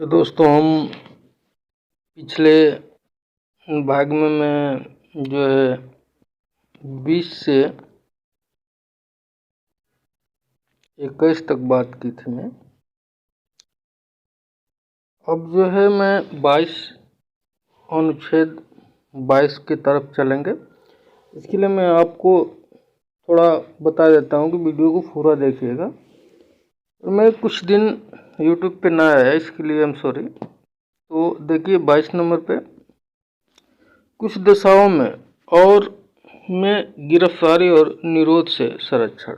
तो दोस्तों हम पिछले भाग में मैं जो है 20 से 21 तक बात की थी मैं। अब जो है मैं 22 अनुच्छेद 22 की तरफ चलेंगे। इसके लिए मैं आपको थोड़ा बता देता हूँ कि वीडियो को पूरा देखिएगा। मैं कुछ दिन यूट्यूब पे ना आया, इसके लिए आई एम सॉरी। तो देखिए 22 नंबर पे कुछ दशाओं में और में गिरफ्तारी और निरोध से संरक्षण,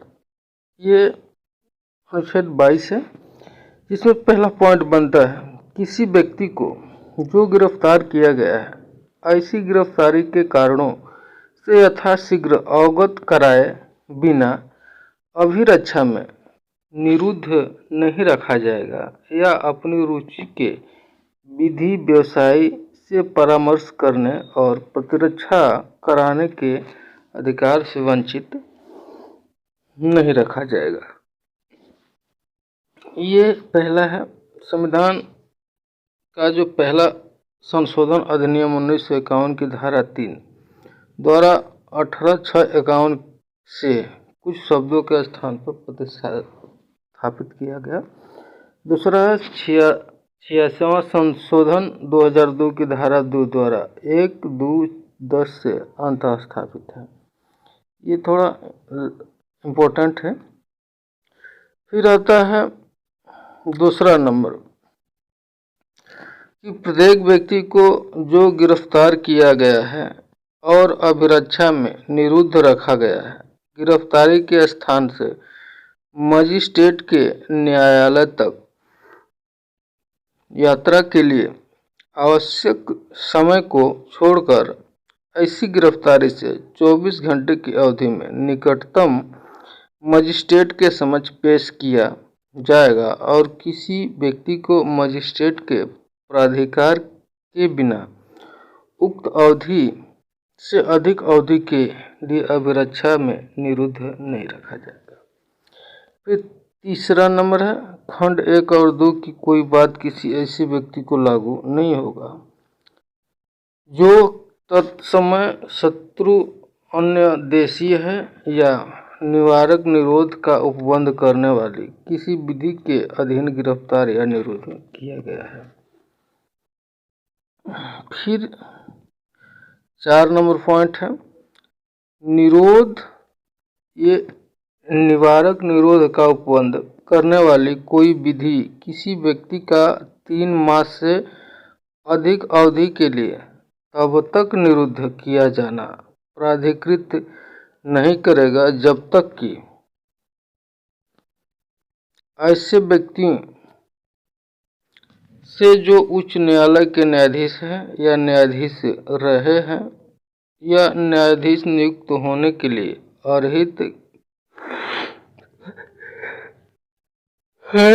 ये अनुच्छेद 22 है। इसमें पहला पॉइंट बनता है, किसी व्यक्ति को जो गिरफ्तार किया गया है ऐसी गिरफ्तारी के कारणों से यथाशीघ्र अवगत कराए बिना अभिरक्षा में निरुद्ध नहीं रखा जाएगा या अपनी रुचि के विधि व्यवसाय से परामर्श करने और प्रतिरक्षा कराने के अधिकार से वंचित नहीं रखा जाएगा। ये पहला है। संविधान का जो पहला संशोधन अधिनियम 1951 की धारा 3 द्वारा 18/6/51 से कुछ शब्दों के स्थान पर प्रतिस्थापित किया गया। दूसरा है 86वां संशोधन 2002 की धारा 2 द्वारा 1-2-10 से अंतः स्थापित है। ये थोड़ा इम्पोर्टेंट है। फिर आता है दूसरा नंबर कि प्रत्येक व्यक्ति को जो गिरफ्तार किया गया है और अभिरक्षा में निरुद्ध रखा गया है, गिरफ्तारी के स्थान से मजिस्ट्रेट के न्यायालय तक यात्रा के लिए आवश्यक समय को छोड़कर ऐसी गिरफ्तारी से 24 घंटे की अवधि में निकटतम मजिस्ट्रेट के समक्ष पेश किया जाएगा और किसी व्यक्ति को मजिस्ट्रेट के प्राधिकार के बिना उक्त अवधि से अधिक अवधि के लिए अभिरक्षा में निरुद्ध नहीं रखा जाएगा। फिर तीसरा नंबर है, खंड 1 और 2 की कोई बात किसी ऐसे व्यक्ति को लागू नहीं होगा जो तत्समय शत्रु अन्य देशीय है या निवारक निरोध का उपबंध करने वाली किसी विधि के अधीन गिरफ्तार या निरोध किया गया है। फिर 4 नंबर पॉइंट है, निरोध, ये निवारक निरोध का उपबंध करने वाली कोई विधि किसी व्यक्ति का 3 मास से अधिक अवधि के लिए तब तक निरुद्ध किया जाना प्राधिकृत नहीं करेगा जब तक कि ऐसे व्यक्ति से जो उच्च न्यायालय के न्यायाधीश हैं या न्यायाधीश रहे हैं या न्यायाधीश नियुक्त होने के लिए अर्हित है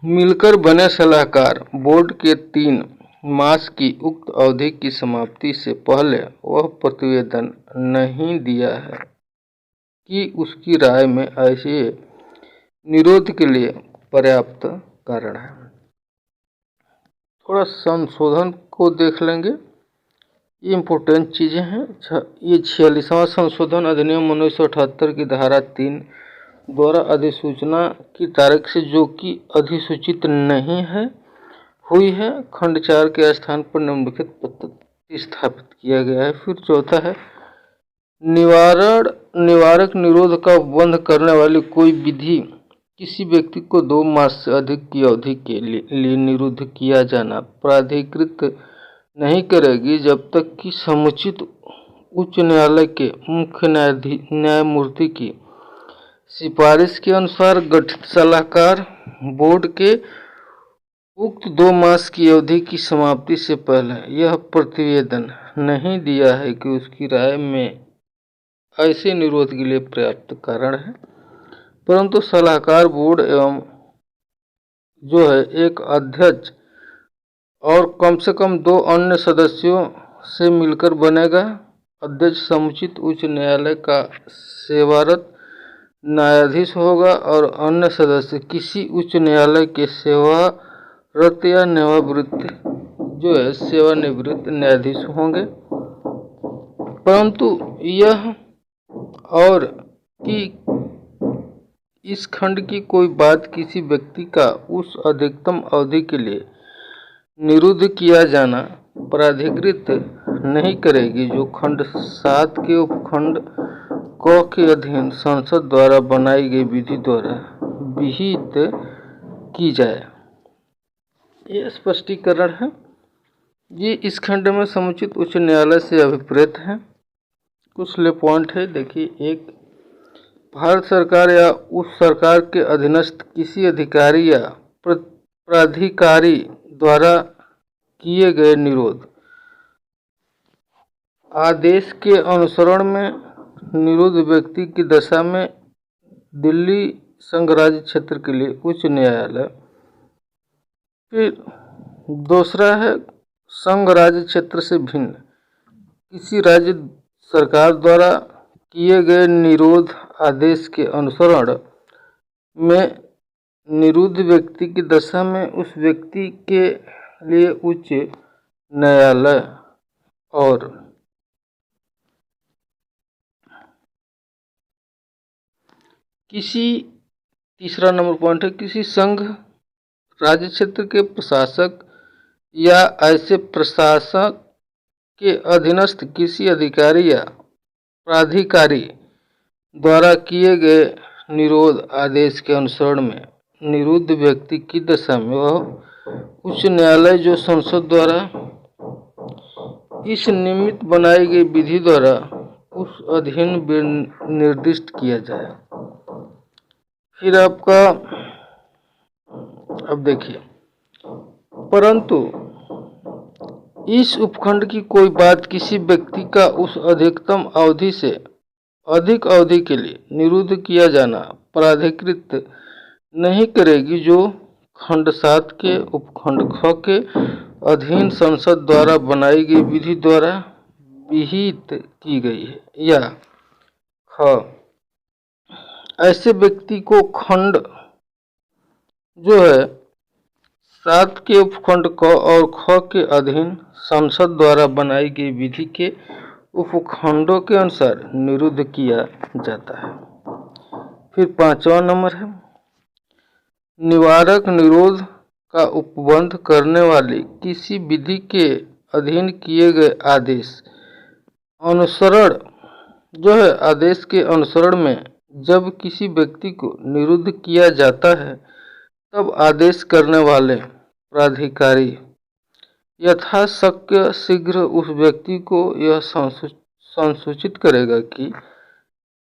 मिलकर बने सलाहकार बोर्ड के 3 मास की उक्त अवधि की समाप्ति से पहले वह प्रतिवेदन नहीं दिया है कि उसकी राय में ऐसे निरोध के लिए पर्याप्त कारण है। थोड़ा संशोधन को देख लेंगे, ये इम्पोर्टेंट चीज़ें हैं। ये 46वां संशोधन अधिनियम 1978 की धारा 3 द्वारा अधिसूचना की तारीख से जो कि अधिसूचित नहीं है हुई है, खंड 4 के स्थान पर निम्नलिखित पद्धति स्थापित किया गया है। फिर चौथा है, निवारक निरोध का बंद करने वाली कोई विधि किसी व्यक्ति को 2 मास से अधिक की अवधि के लिए निरुद्ध किया जाना प्राधिकृत नहीं करेगी जब तक कि समुचित उच्च न्यायालय के मुख्य न्यायमूर्ति की सिफारिश के अनुसार गठित सलाहकार बोर्ड के उक्त 2 मास की अवधि की समाप्ति से पहले यह प्रतिवेदन नहीं दिया है कि उसकी राय में ऐसे निरोध के लिए पर्याप्त कारण है, परंतु सलाहकार बोर्ड एवं जो है एक अध्यक्ष और कम से कम 2 अन्य सदस्यों से मिलकर बनेगा। अध्यक्ष समुचित उच्च न्यायालय का सेवारत न्यायाधीश होगा और अन्य सदस्य किसी उच्च न्यायालय के सेवारत रत या सेवानिवृत्त जो है सेवानिवृत्त न्यायाधीश होंगे। परंतु यह और कि इस खंड की कोई बात किसी व्यक्ति का उस अधिकतम अवधि के लिए निरुद्ध किया जाना प्राधिकृत नहीं करेगी जो खंड 7 के उपखंड क के अधीन संसद द्वारा बनाई गई विधि द्वारा विहित की जाए। ये स्पष्टीकरण है। ये इस खंड में समुचित उच्च न्यायालय से अभिप्रेत है। कुछ ले पॉइंट है, देखिए। एक, भारत सरकार या उस सरकार के अधीनस्थ किसी अधिकारी या प्राधिकारी द्वारा किए गए निरोध आदेश के अनुसरण में निरुद्ध व्यक्ति की दशा में दिल्ली संघ राज्य क्षेत्र के लिए उच्च न्यायालय। फिर दूसरा है, संघ राज्य क्षेत्र से भिन्न किसी राज्य सरकार द्वारा किए गए निरोध आदेश के अनुसरण में निरुद्ध व्यक्ति की दशा में उस व्यक्ति के लिए उच्च न्यायालय। और तीसरा नंबर पॉइंट है, किसी संघ राज्य क्षेत्र के प्रशासक या ऐसे प्रशासक के अधीनस्थ किसी अधिकारी या प्राधिकारी द्वारा किए गए निरोध आदेश के अनुसरण में निरुद्ध व्यक्ति की दशा में वह उच्च न्यायालय जो संसद द्वारा इस निमित्त बनाई गई विधि द्वारा उस अधीन निर्दिष्ट किया जाए। फिर आपका अब देखिए, परंतु इस उपखंड की कोई बात किसी व्यक्ति का उस अधिकतम अवधि से अधिक अवधि के लिए निरुद्ध किया जाना प्राधिकृत नहीं करेगी जो खंड 7 के उपखंड ख के अधीन संसद द्वारा बनाई गई विधि द्वारा विहित की गई है। या ख, ऐसे व्यक्ति को खंड जो है 7 के उपखंड क और ख के अधीन संसद द्वारा बनाई गई विधि के उपखंडों के अनुसार निरुद्ध किया जाता है। फिर 5वां नंबर है, निवारक निरोध का उपबंध करने वाली किसी विधि के अधीन किए गए आदेश अनुसरण जो है आदेश के अनुसरण में जब किसी व्यक्ति को निरुद्ध किया जाता है तब आदेश करने वाले प्राधिकारी यथाशक्य शीघ्र उस व्यक्ति को यह संसूचित करेगा कि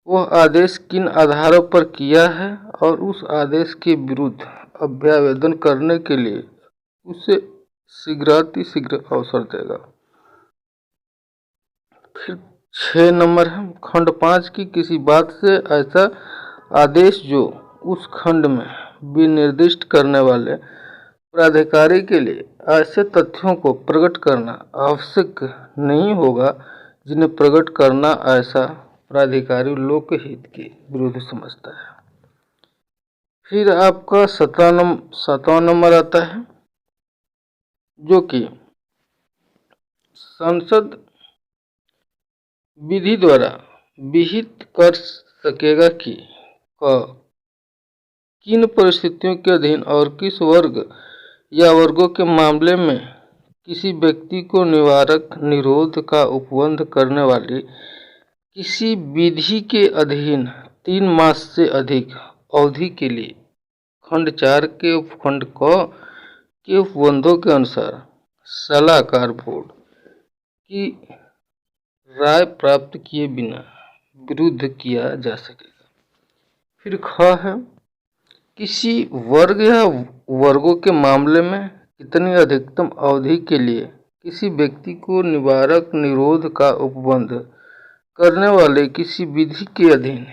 वह आदेश किन आधारों पर किया है और उस आदेश के विरुद्ध अभ्यावेदन करने के लिए उसे शीघ्रातिशीघ्र अवसर देगा। फिर 6 नंबर है, खंड 5 की किसी बात से ऐसा आदेश जो उस खंड में विनिर्दिष्ट करने वाले प्राधिकारी के लिए ऐसे तथ्यों को प्रकट करना आवश्यक नहीं होगा जिन्हें प्रकट करना ऐसा प्राधिकारी लोकहित के विरुद्ध समझता है। फिर आपका 7वां नंबर आता है, जो कि संसद विधि द्वारा विहित कर सकेगा कि किन परिस्थितियों के अधीन और किस वर्ग या वर्गों के मामले में किसी व्यक्ति को निवारक निरोध का उपबंध करने वाली किसी विधि के अधीन 3 मास से अधिक अवधि के लिए खंड 4 के उपखंड क के उपबंधों के अनुसार सलाहकार बोर्ड की राय प्राप्त किए बिना विरुद्ध किया जा सकेगा। फिर ख है, किसी वर्ग या वर्गों के मामले में कितनी अधिकतम अवधि के लिए किसी व्यक्ति को निवारक निरोध का उपबंध करने वाले किसी विधि के अधीन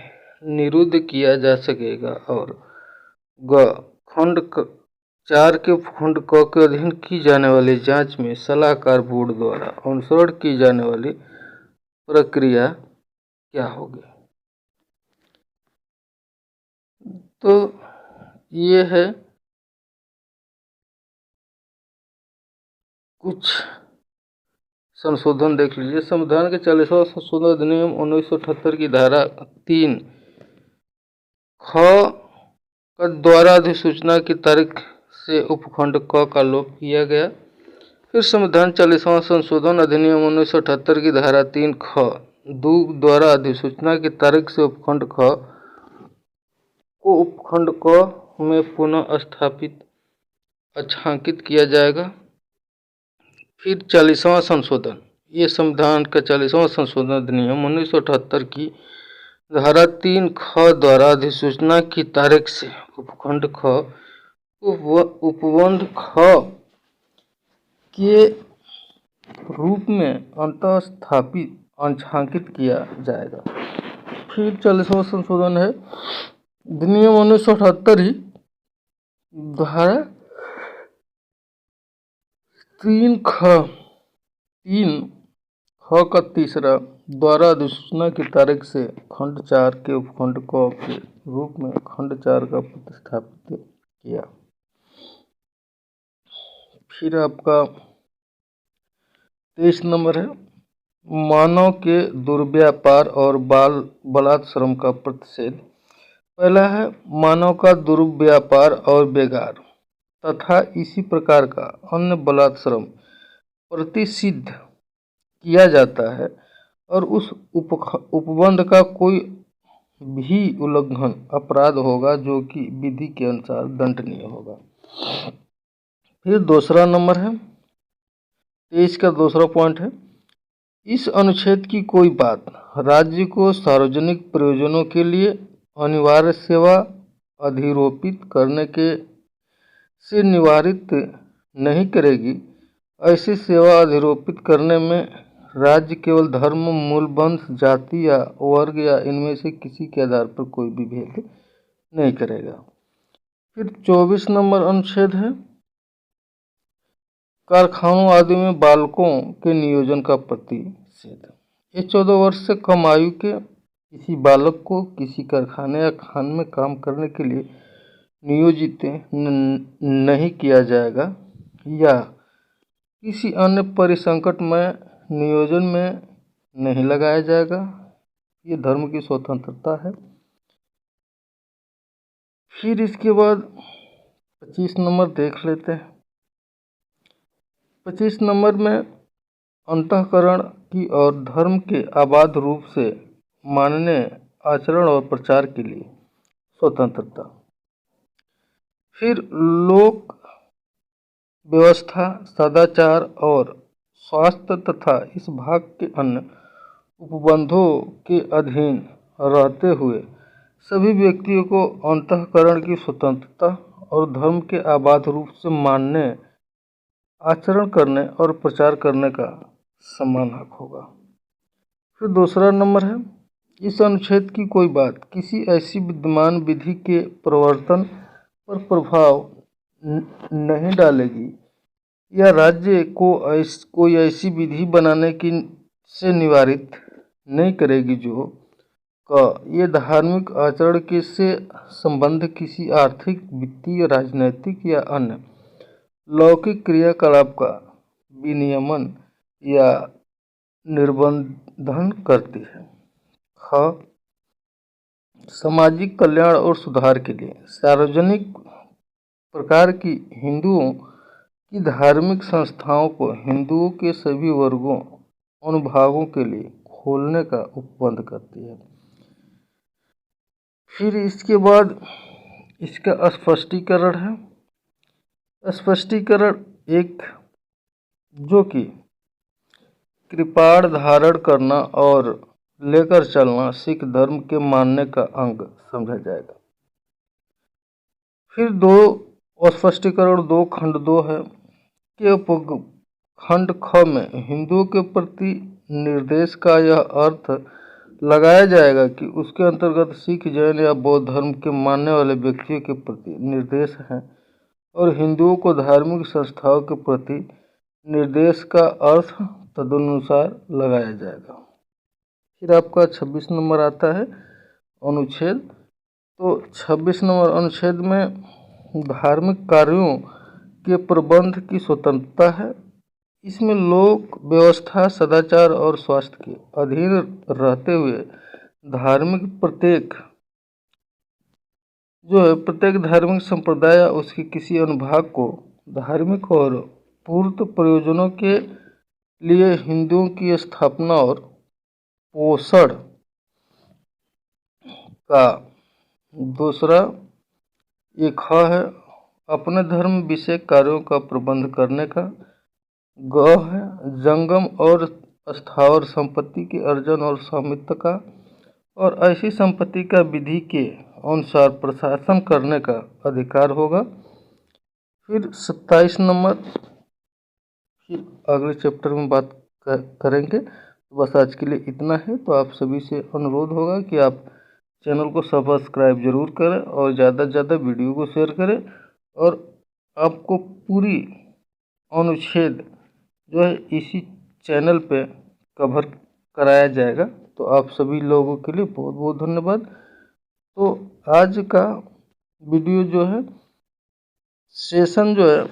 निरुद्ध किया जा सकेगा। और ग, खंड 4 के उपखंड क के अधीन की जाने वाली जांच में सलाहकार बोर्ड द्वारा अनुसरण की जाने वाली प्रक्रिया क्या होगी। तो ये है कुछ संशोधन देख लीजिए। संविधान के 40वां संशोधन अधिनियम 1978 की धारा 3 ख का द्वारा अधिसूचना की तारीख से उपखंड क का लोप किया गया। फिर संविधान 40वां संशोधन अधिनियम 1978 की धारा 3 ख द्वारा अधिसूचना की तारीख से उपखंड ख को उपखंड क में पुनः स्थापित अच्छांकित किया जाएगा। फिर 40वां संशोधन, ये संविधान का 40वां संशोधन अधिनियम 1978 की धारा 3 ख द्वारा अधिसूचना की तारीख से उपखंड ख उपबंध ख के रूप में अंतः स्थापित अच्छांकित किया जाएगा। फिर 40वां संशोधन है अधिनियम 1978 ही धारा 3 ख का तीसरा द्वारा अधिसूचना की तारीख से खंड 4 के उपखंड क के रूप में खंड 4 का प्रतिस्थापित किया। फिर आपका 23 नंबर है मानव के दुर्व्यापार और बाल बलात्श्रम का प्रतिषेध। पहला है मानव का दुर्व्यापार और बेगार तथा इसी प्रकार का अन्य बलात्श्रम प्रतिषिद्ध किया जाता है और उस उपबंध का कोई भी उल्लंघन अपराध होगा जो कि विधि के अनुसार दंडनीय होगा। फिर दूसरा नंबर है 23 का दूसरा पॉइंट है इस अनुच्छेद की कोई बात राज्य को सार्वजनिक प्रयोजनों के लिए अनिवार्य सेवा अधिरोपित करने के से निवारित नहीं करेगी। ऐसी सेवा अधिरोपित करने में राज्य केवल धर्म, मूल, वंश, जाति या वर्ग या इनमें से किसी के आधार पर कोई भी भेद नहीं करेगा। फिर 24 नंबर अनुच्छेद है कारखानों आदि में बालकों के नियोजन का प्रतिषेध। ये 14 वर्ष से कम आयु के किसी बालक को किसी कारखाने या खान में काम करने के लिए नियोजित नहीं किया जाएगा या किसी अन्य परिसंकट में नियोजन में नहीं लगाया जाएगा। ये धर्म की स्वतंत्रता है। फिर इसके बाद 25 नंबर देख लेते हैं। 25 नंबर में अंतःकरण की और धर्म के अबाध रूप से मानने, आचरण और प्रचार के लिए स्वतंत्रता। फिर लोक व्यवस्था, सदाचार और स्वास्थ्य तथा इस भाग के अन्य उपबंधों के अधीन रहते हुए सभी व्यक्तियों को अंतःकरण की स्वतंत्रता और धर्म के अबाध रूप से मानने, आचरण करने और प्रचार करने का समान हक होगा। फिर दूसरा नंबर है इस अनुच्छेद की कोई बात किसी ऐसी विद्यमान विधि के प्रवर्तन पर प्रभाव नहीं डालेगी या राज्य को कोई ऐसी विधि बनाने की से निवारित नहीं करेगी जो ये धार्मिक आचरण के से संबंध किसी आर्थिक, वित्तीय, राजनैतिक या अन्य लौकिक क्रियाकलाप का विनियमन या निर्बंधन करती है। ख सामाजिक कल्याण और सुधार के लिए सार्वजनिक प्रकार की हिंदुओं की धार्मिक संस्थाओं को हिंदुओं के सभी वर्गों अनुभागों के लिए खोलने का उपबंध करती है। फिर इसके बाद इसका स्पष्टीकरण है। स्पष्टीकरण एक जो कि कृपाण धारण करना और लेकर चलना सिख धर्म के मानने का अंग समझा जाएगा। फिर दो स्पष्टीकरण 2 खंड 2 है कि खंड ख में हिंदुओं के प्रति निर्देश का यह अर्थ लगाया जाएगा कि उसके अंतर्गत सिख, जैन या बौद्ध धर्म के मानने वाले व्यक्तियों के प्रति निर्देश हैं और हिंदुओं को धार्मिक संस्थाओं के प्रति निर्देश का अर्थ तदनुसार लगाया जाएगा। फिर आपका 26 नंबर आता है अनुच्छेद। तो 26 नंबर अनुच्छेद में धार्मिक कार्यों के प्रबंध की स्वतंत्रता है। इसमें लोक व्यवस्था, सदाचार और स्वास्थ्य के अधीन रहते हुए धार्मिक प्रत्येक धार्मिक संप्रदाय या उसके किसी अनुभाग को धार्मिक और पूर्त प्रयोजनों के लिए हिंदुओं की स्थापना और पोषण का। दूसरा एक है अपने धर्म विषय कार्यों का प्रबंध करने का। ग है जंगम और स्थावर संपत्ति के अर्जन और स्वामित्व का, और ऐसी संपत्ति का विधि के अनुसार प्रशासन करने का अधिकार होगा। फिर 27 नंबर, फिर अगले चैप्टर में बात करेंगे। तो बस आज के लिए इतना है। तो आप सभी से अनुरोध होगा कि आप चैनल को सब्सक्राइब जरूर करें और ज़्यादा से ज़्यादा वीडियो को शेयर करें, और आपको पूरी अनुच्छेद जो है इसी चैनल पे कवर कराया जाएगा। तो आप सभी लोगों के लिए बहुत बहुत धन्यवाद। तो आज का वीडियो जो है सेशन जो है